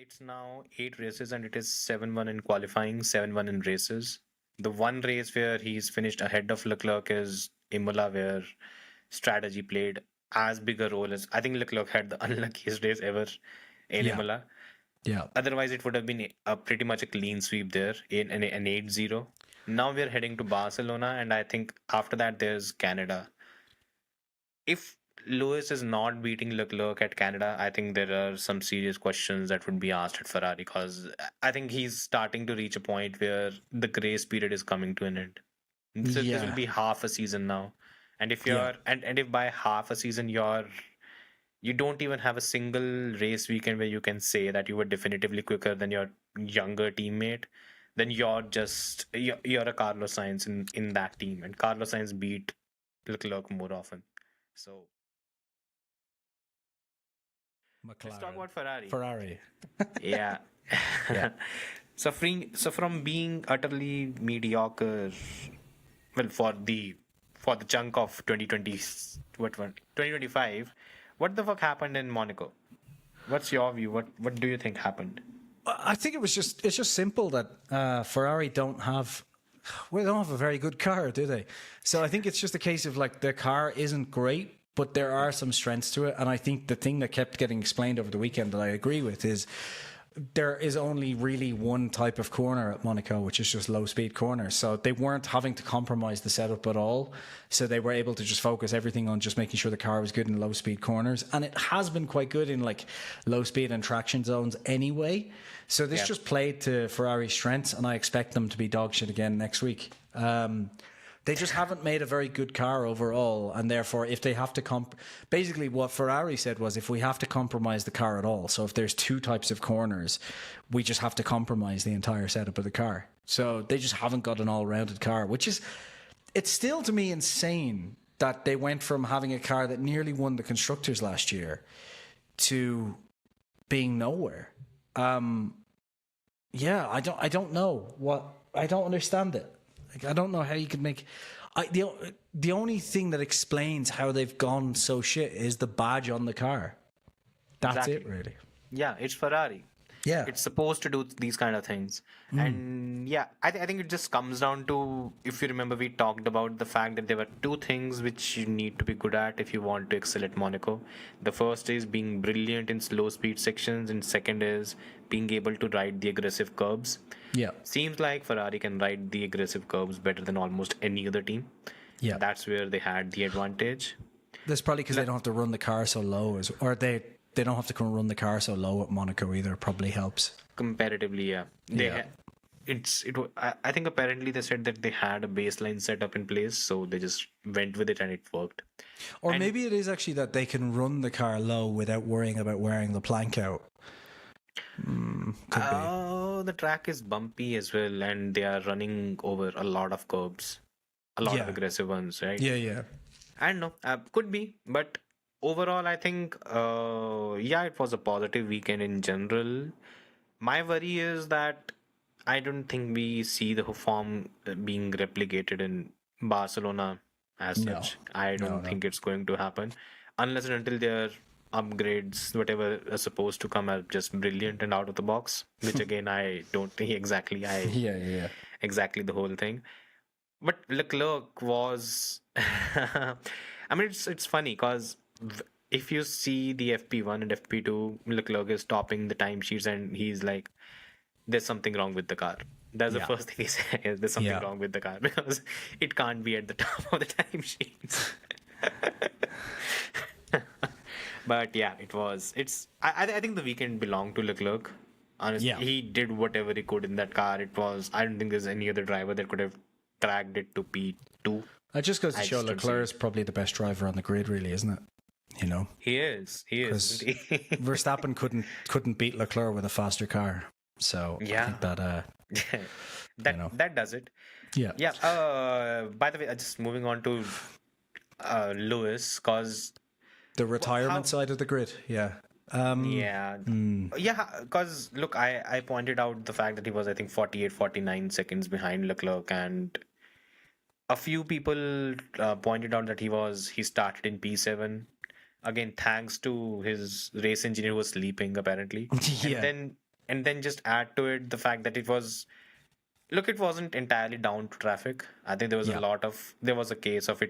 It's now 8 races and it is 7-1 in qualifying, 7-1 in races. The one race where he's finished ahead of Leclerc is Imola, where strategy played as big a role as I think Leclerc had the unluckiest race ever in Yeah, Imola. yeah. Otherwise, it would have been a pretty much a clean sweep there in an 8-0. Now we're heading to Barcelona, and I think after that there's Canada. If Lewis is not beating Leclerc at Canada, I think there are some serious questions that would be asked at Ferrari because I think he's starting to reach a point where the grace period is coming to an end. This will Yeah, be half a season now. And if yeah. and if by half a season you don't even have a single race weekend where you can say that you were definitively quicker than your younger teammate, then you're a Carlos Sainz in that team. And Carlos Sainz beat Leclerc more often. So let's talk McLaren. about Ferrari. Ferrari. Yeah. Yeah. So from being utterly mediocre, well, for the chunk of 2020, what one 2025, what the fuck happened in Monaco? What's your view? What do you think happened? I think it's just simple that Ferrari don't have a very good car, do they? So I think it's just a case of like their car isn't great, but there are some strengths to it. And I think the thing that kept getting explained over the weekend that I agree with is there is only really one type of corner at Monaco, which is just low speed corners. So they weren't having to compromise the setup at all. So they were able to just focus everything on just making sure the car was good in low speed corners. And it has been quite good in like low speed and traction zones anyway. So this Yeah. just played to Ferrari's strengths, and I expect them to be dog shit again next week. They just haven't made a very good car overall, and therefore, if they have to basically what Ferrari said was, if we have to compromise the car at all, so if there's two types of corners, we just have to compromise the entire setup of the car. So they just haven't got an all-rounded car, which is, it's still to me insane that they went from having a car that nearly won the constructors last year to being nowhere. Yeah, I don't know what, I don't understand it. Like, I don't know how you could make. The only thing that explains how they've gone so shit is the badge on the car. That's Exactly. it, really. Yeah, it's Ferrari. Yeah. It's supposed to do these kind of things. And yeah, I think it just comes down to, if you remember, we talked about the fact that there were two things which you need to be good at if you want to excel at Monaco. The first is being brilliant in slow speed sections, and second is being able to ride the aggressive curbs. Yeah. Seems like Ferrari can ride the aggressive curves better than almost any other team. Yeah. That's where they had the advantage. That's probably because they don't have to run the car so low, or they don't have to run the car so low at Monaco either. Probably helps. Comparatively, yeah. Yeah. I think apparently they said that they had a baseline setup in place, so they just went with it and it worked. Or And maybe it is actually that they can run the car low without worrying about wearing the plank out. Could be. oh, the track is bumpy as well, and they are running over a lot of curbs, a lot of Yeah. aggressive ones, right? Yeah, yeah. I don't know, could be, but overall, I think, yeah, it was a positive weekend in general. My worry is that I don't think we see the form being replicated in Barcelona as No. such. I No, don't no. think it's going to happen unless and until their upgrades, whatever are supposed to come, are just brilliant and out of the box. Which again, I don't think exactly. Yeah, yeah. Exactly the whole thing. But Leclerc was, I mean, it's funny because if you see the FP1 and FP2, Leclerc is topping the timesheets, and he's like, "There's something wrong with the car." That's the Yeah. first thing he says. There's something Yeah. wrong with the car because it can't be at the top of the timesheets. But yeah, it was. I think the weekend belonged to Leclerc. Honestly, Yeah. he did whatever he could in that car. It was. I don't think there's any other driver that could have dragged it to P2. It just goes to I show just don't see Leclerc it. is probably the best driver on the grid, really, isn't it? You know, He is. He is. because Isn't he? Verstappen couldn't beat Leclerc with a faster car. So I Yeah. think that that know. that does it. yeah. Yeah. By the way, just moving on to Lewis, cause The retirement how- side of the grid, yeah. yeah, yeah. Cause look, I pointed out the fact that he was, I think, 48, 49 seconds behind Leclerc, and a few people pointed out that he started in P7 again, thanks to his race engineer who was sleeping apparently. Yeah. And then and then just add to it the fact that it wasn't entirely down to traffic. I think Yeah. there was a case of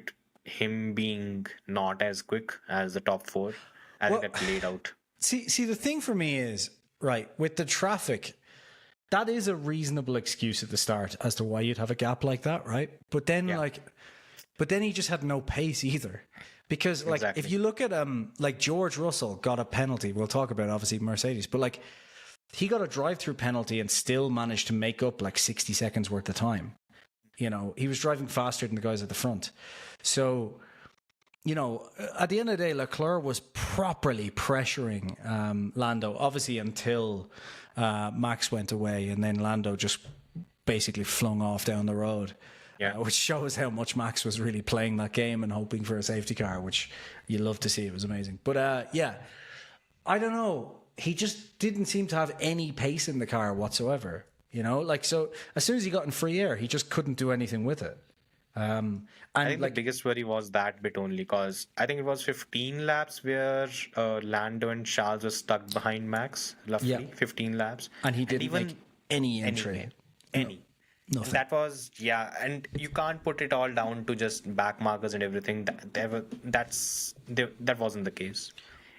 him being not as quick as the top four. I think Well, that played out. see, the thing for me is right with the traffic. That is a reasonable excuse at the start as to why you'd have a gap like that, right? Yeah, But then he just had no pace either. Because like if exactly. you look at like George Russell got a penalty. We'll talk about obviously Mercedes, but like he got a drive-through penalty and still managed to make up like 60 seconds worth of time. You know, he was driving faster than the guys at the front. So, you know, at the end of the day, Leclerc was properly pressuring Lando, obviously until Max went away, and then Lando just basically flung off down the road, Yeah. which shows how much Max was really playing that game and hoping for a safety car, which you love to see. It was amazing. But yeah, I don't know. He just didn't seem to have any pace in the car whatsoever. You know, like so as soon as he got in free air, he just couldn't do anything with it. I And think the like, biggest worry was that bit only because I think it was 15 laps where Lando and Charles were stuck behind Max, yeah, roughly 15 laps. and he And didn't make even any any, entry. No, any. And nothing. that was, yeah, and you can't put it all down to just back markers and everything. That wasn't the case.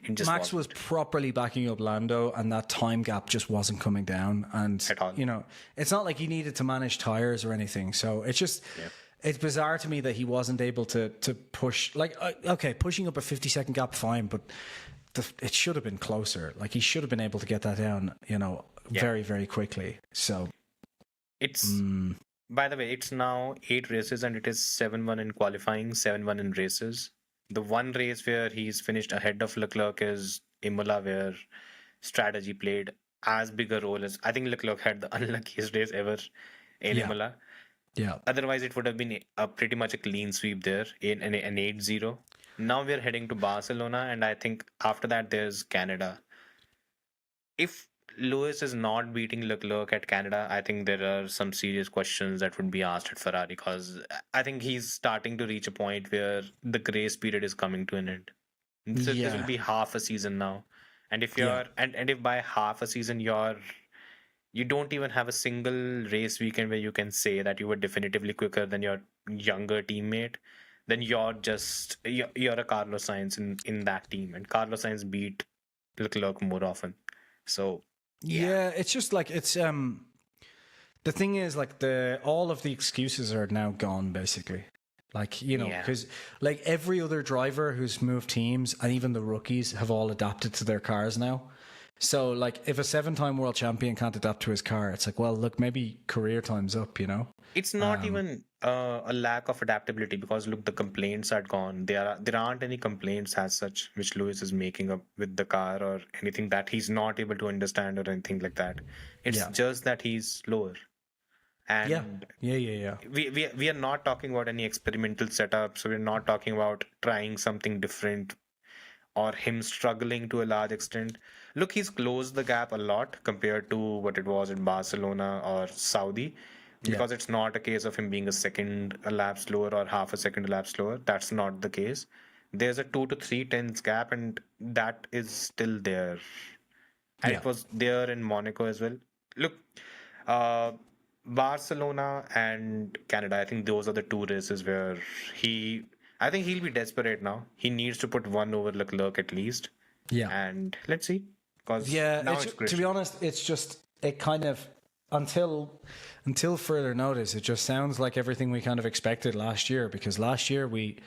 It just Max was wasn't properly backing up Lando, and that time gap just wasn't coming down. And at all. you know, it's not like he needed to manage tires or anything. So it's just, it's bizarre to me that he wasn't able to push. Like, okay, pushing up a 50-second gap, fine, but it should have been closer. Like he should have been able to get that down. You know, Yeah. very very quickly. So It's, by the way, it's now 8 races and it is 7-1 in qualifying, 7-1 in races. The one race where he's finished ahead of Leclerc is Imola, where strategy played as big a role as I think Leclerc had the unluckiest race ever in yeah, Imola. yeah. Otherwise, it would have been a pretty much a clean sweep there in an 8-0. Now we're heading to Barcelona, and I think after that there's Canada. If Lewis is not beating Leclerc at Canada, I think there are some serious questions that would be asked at Ferrari because I think he's starting to reach a point where the grace period is coming to an end. This will Yeah, be half a season now. And if yeah, if by half a season you don't even have a single race weekend where you can say that you were definitively quicker than your younger teammate, then you're a Carlos Sainz in that team. And Carlos Sainz beat Leclerc more often. So yeah, yeah. It's just like it's the thing is like the all of the excuses are now gone basically. Like, you know, yeah, because like every other driver who's moved teams and even the rookies have all adapted to their cars now. So like if a 7-time world champion can't adapt to his car, it's like, well, look, maybe career time's up, you know? it's not even a lack of adaptability because look, the complaints are gone. There aren't any complaints as such which Lewis is making up with the car or anything that he's not able to understand or anything like that. It's Yeah. just that he's slower. Yeah. And Yeah, yeah, yeah. we are not talking about any experimental setup, so we're not talking about trying something different or him struggling to a large extent. Look, he's closed the gap a lot compared to what it was in Barcelona or Saudi, Yeah. because it's not a case of him being a lap slower or half a second a lap slower. That's not the case. There's a 2 to 3 tenths gap, and that is still there. And Yeah. it was there in Monaco as well. Look, uh, Barcelona and Canada, I think those are the two races where I think he'll be desperate now. He needs to put one over Leclerc at least. Yeah. And let's see, because Yeah, now it's to be crucial. honest, it's just it kind of until further notice, it just sounds like everything we kind of expected last year. Because last year we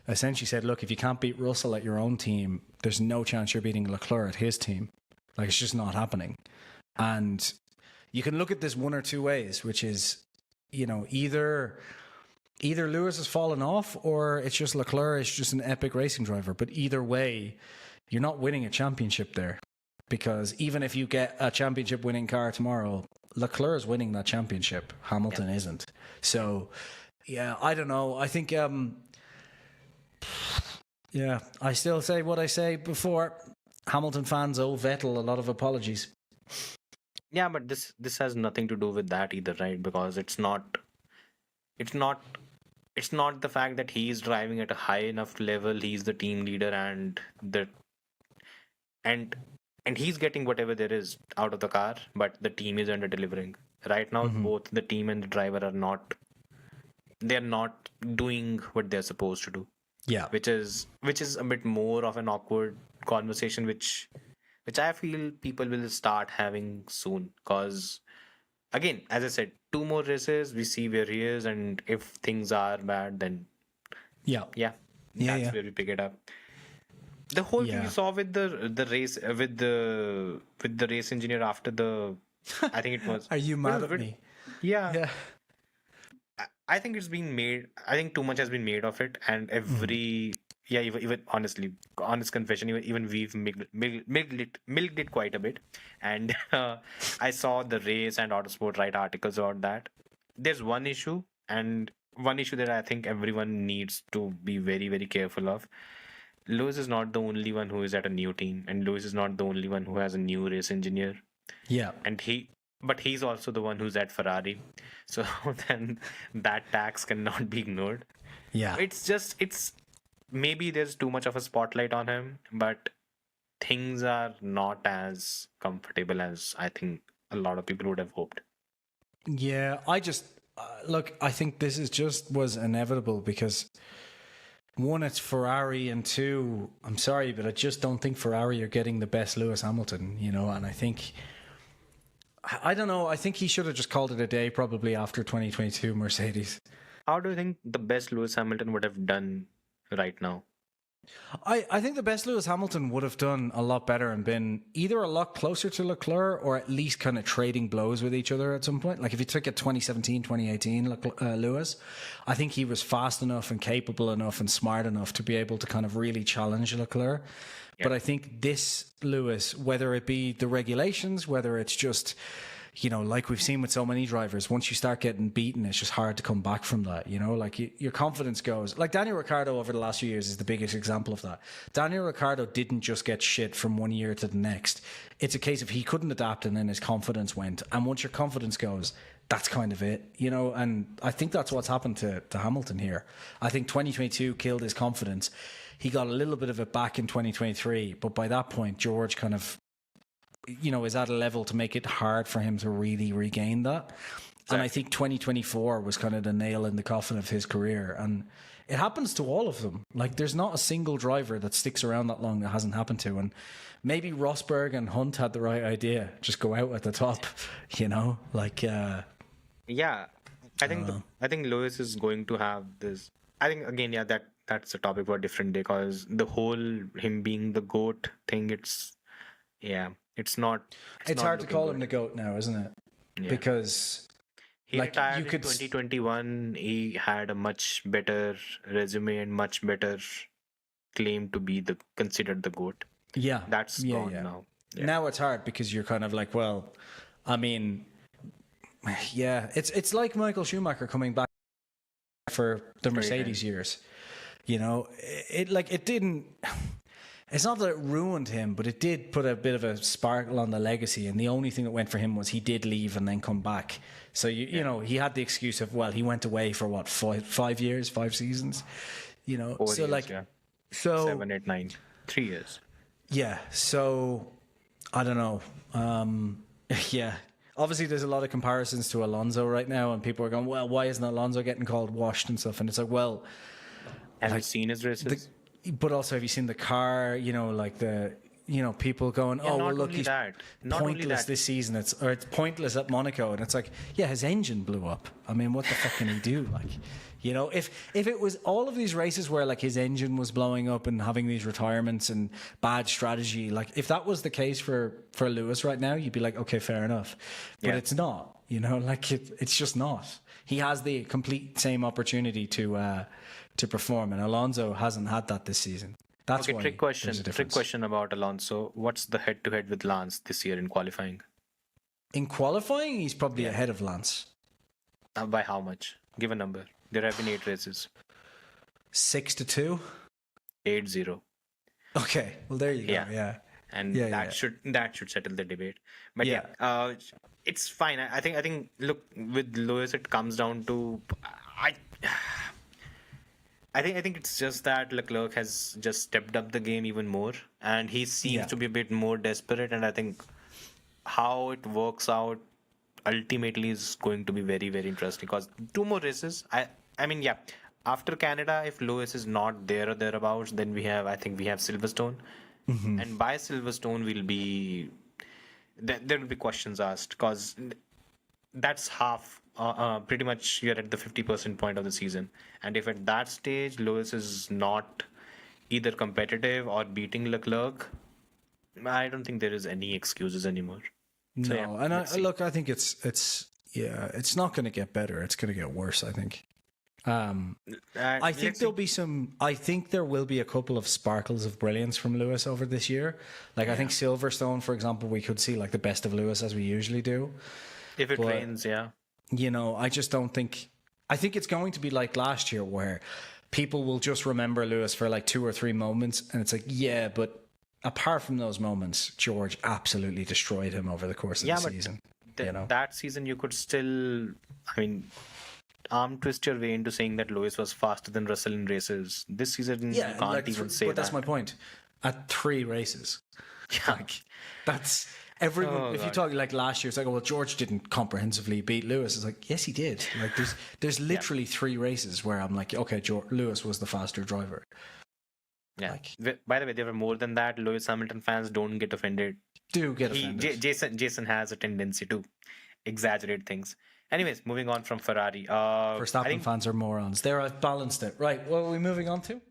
essentially said, look, if you can't beat Russell at your own team, there's no chance you're beating Leclerc at his team. Like it's just not happening. And you can look at this one or two ways, which is, you know, either Lewis has fallen off or it's just Leclerc is just an epic racing driver. But either way, you're not winning a championship there. Because even if you get a championship winning car tomorrow, Leclerc is winning that championship. Yeah. Hamilton isn't. So yeah, I don't know. I think yeah, I still say what I say before. Hamilton fans owe Vettel a lot of apologies. Yeah, but this has nothing to do with that either, right? Because it's not it's not the fact that he's driving at a high enough level, he's the team leader and and he's getting whatever there is out of the car, but the team is under delivering. Right now, both the team and the driver are not, they're not doing what they're supposed to do, Yeah. which is a bit more of an awkward conversation, which I feel people will start having soon. Because again, as I said, two more races, we see where he is, and if things are bad, then Yeah. yeah, Yeah. that's Yeah. where we pick it up. The whole thing you Yeah. saw with the race with the race engineer after the, I think it was, Are you mad at me? yeah. Yeah. I think it's been made. I think too much has been made of it, and every, yeah, even honestly, honest confession, even we've milked it quite a bit. And I saw the race and Autosport write articles about that. There's one issue, and one issue that I think everyone needs to be very very careful of. Lewis is not the only one who is at a new team, and Lewis is not the only one who has a new race engineer, Yeah. and but he's also the one who's at Ferrari. So then that tax cannot be ignored. Yeah. It's maybe there's too much of a spotlight on him, but things are not as comfortable as I think a lot of people would have hoped. Yeah. I just look. I think this is just was inevitable because one, it's Ferrari, and two, I'm sorry, but I just don't think Ferrari are getting the best Lewis Hamilton. And I think. I don't know. I think he should have just called it a day probably after 2022 Mercedes. How do you think the best Lewis Hamilton would have done right now? I think the best Lewis Hamilton would have done a lot better and been either a lot closer to Leclerc or at least kind of trading blows with each other at some point. Like if you took a 2017, 2018 Lewis, I think he was fast enough and capable enough and smart enough to be able to kind of really challenge Leclerc. Yeah. But I think this Lewis, whether it be the regulations, whether it's just, like we've seen with so many drivers, once you start getting beaten, it's just hard to come back from that. Like your confidence goes. Like Daniel Ricciardo over the last few years is the biggest example of that. Daniel Ricciardo didn't just get shit from one year to the next. It's a case of he couldn't adapt and then his confidence went. And once your confidence goes, that's kind of it, and I think that's what's happened to Hamilton here. I think 2022 killed his confidence. He got a little bit of it back in 2023, but by that point, George kind of is at a level to make it hard for him to really regain that. Exactly. And I think 2024 was kind of the nail in the coffin of his career. And it happens to all of them. Like there's not a single driver that sticks around that long that hasn't happened to. And maybe Rosberg and Hunt had the right idea. Just go out at the top, yeah, I think Lewis is going to have this. I think again, yeah, that's a topic for a different day, because the whole him being the GOAT thing, it's not. It's not hard to call good. him the GOAT now, isn't it? Yeah. Because he retired in 2021. He had a much better resume and much better claim to be considered the GOAT. Yeah, that's gone now. Yeah. Now it's hard because you're kind of like, well, I mean, yeah, it's like Michael Schumacher coming back for the Mercedes years. It didn't. It's not that it ruined him, but it did put a bit of a sparkle on the legacy. And the only thing that went for him was he did leave and then come back. So, he had the excuse of, well, he went away for what, 5 years, 5 seasons, 4 so years, like, yeah. so 7, 8, 9, 3 years. Yeah. So I don't know. Yeah. Obviously, there's a lot of comparisons to Alonso right now, and people are going, well, why isn't Alonso getting called washed and stuff? And it's like, well, have you seen his races? But also, have you seen the car? People going, oh, well, look, he's pointless this season. It's pointless at Monaco. And it's like, yeah, his engine blew up. I mean, what the fuck can he do? If it was all of these races where like his engine was blowing up and having these retirements and bad strategy, like if that was the case for Lewis right now, you'd be like, okay, fair enough. But it's not, it's just not. He has the complete same opportunity to perform, and Alonso hasn't had that this season. That's okay. Trick question about Alonso. What's the head-to-head with Lance this year in qualifying? In qualifying, he's probably ahead of Lance. By how much? Give a number. There have been 8 races. 6-2. 8-0. Okay. Well, there you go. Yeah. And that should settle the debate. But it's fine. I think look, with Lewis, it comes down to I think it's just that Leclerc has just stepped up the game even more, and he seems Yeah. to be a bit more desperate. And I think how it works out ultimately is going to be very very interesting because two more races. I mean, yeah. After Canada, if Lewis is not there or thereabouts, then I think we have Silverstone, Hmm. and by Silverstone we'll be there will be questions asked because that's half pretty much you're at the 50% point of the season, and if at that stage Lewis is not either competitive or beating Leclerc, I don't think there is any excuses anymore. So yeah, No, and let's see. look, I think it's yeah, it's not going to get better. It's going to get worse. I think. Um, I think Let's there'll see. be some. I think there will be a couple of sparkles of brilliance from Lewis over this year. Like I think Yeah, Silverstone, for example, we could see like the best of Lewis as we usually do. if it But rains, yeah. I just don't think. I think it's going to be like last year where people will just remember Lewis for like 2 or 3 moments, and it's like, yeah, but apart from those moments, George absolutely destroyed him over the course of the Yeah, but season. You know. that season you could still, I mean, arm twist your way into saying that Lewis was faster than Russell in races. This season you Yeah, can't even say but that's my that. point. At 3 races, Yeah. like that's everyone. Oh If you God. talk like last year, it's like, oh, well, George didn't comprehensively beat Lewis. It's like, yes, he did. Like there's Yeah. literally 3 races where I'm like, okay, Lewis was the faster driver. Yeah. Like, By the way, there were more than that. Lewis Hamilton fans don't get offended. do get offended. Jason has a tendency to exaggerate things. Anyways, moving on from Ferrari. I Verstappen think fans are morons. There, I've balanced it. Right, what are we moving on to?